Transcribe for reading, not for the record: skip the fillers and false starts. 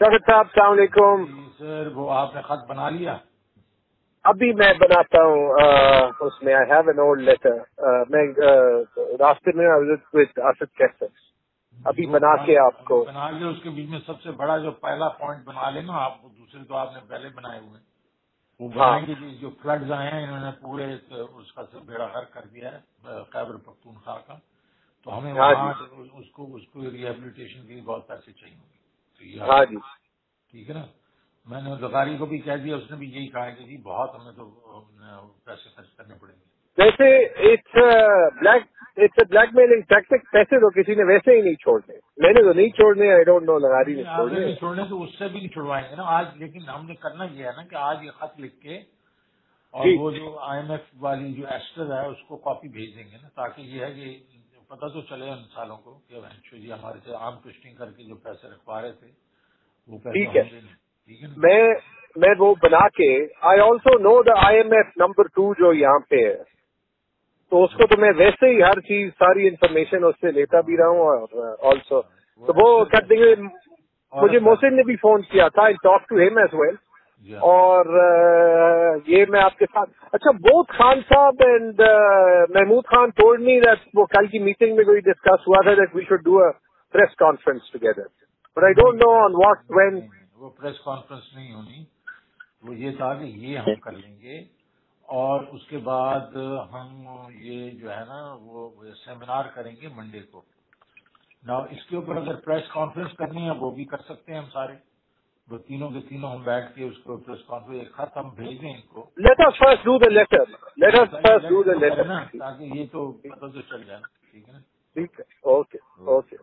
شوکت صاحب السلام علیکم. سر وہ آپ نے خط بنا لیا؟ ابھی میں بناتا ہوں اس میں I have an old letter. میں راستے میں ابھی بنا کے آپ کو بنا لیا. اس کے بیچ میں سب سے بڑا جو پہلا پوائنٹ بنا لینا آپ. دوسرے تو آپ نے پہلے بنائے ہوئے وہ بنائیں گے. جو فلڈز آئے ہیں انہوں نے پورے اس کا بیڑا غرق کر دیا ہے خیبر پختونخوا کا. تو ہمیں اس کو ریہیبلیٹیشن کے لیے بہت پیسے چاہیے ہوں گے. ہاں جی ٹھیک ہے نا. میں نے زغاری کو بھی کہہ دیا, اس نے بھی یہی کہا کہ جی بہت ہمیں تو پیسے خرچ کرنے پڑیں گے. ویسے it's a blackmailing tactic. پیسے تو کسی نے ویسے ہی نہیں چھوڑنے. میں نے تو نہیں چھوڑنے. آئی ڈونٹ نو لغاری نے چھوڑنے تو اس سے بھی نہیں چھڑوائیں گے نا آج. لیکن ہم نے کرنا یہ ہے نا کہ آج یہ خط لکھ کے اور وہ جو آئی ایم ایف والی جو ایسٹر ہے اس کو کاپی بھیج دیں گے نا, تاکہ یہ ہے کہ پتہ تو چلے ان سالوں کو کہ جی ہمارے سے عام ٹوسٹنگ کر کے جو پیسے رکھوا رہے تھے وہ پیسے ہوں گے نہیں. ٹھیک ہے. میں وہ بنا کے I also know the I M F number 2 جو یہاں پہ ہے, تو اس کو تو میں ویسے ہی ہر چیز ساری انفارمیشن اس سے لیتا بھی رہا ہوں. اور آلسو تو وہ کر دیں گے. مجھے محسن نے بھی فون کیا تھا. I talk to him as well. اور یہ میں آپ کے ساتھ اچھا بوتھ خان صاحب and Mahmood Khan told me that وہ کل کی میٹنگ میں کوئی ڈسکس ہوا تھا that we should do a press conference together. But I don't know on what when. وہ پریس کانفرنس نہیں ہونی. وہ یہ تھا کہ یہ ہم کر لیں گے اور اس کے بعد ہم یہ جو ہے نا وہ سیمینار کریں گے منڈے کو. نا اس کے اوپر اگر پریس کانفرنس کرنی ہے وہ بھی کر سکتے ہیں ہم سارے. وہ تینوں کے تینوں ہم بیٹھ کے اس کو پریس کانفرنس ایک خط ہم بھیج دیں ان کو. Let us first do the letter. Let us first do the letter. تاکہ یہ تو پتہ تو چل جائے نا. ٹھیک ہے نا. ٹھیک ہے. اوکے.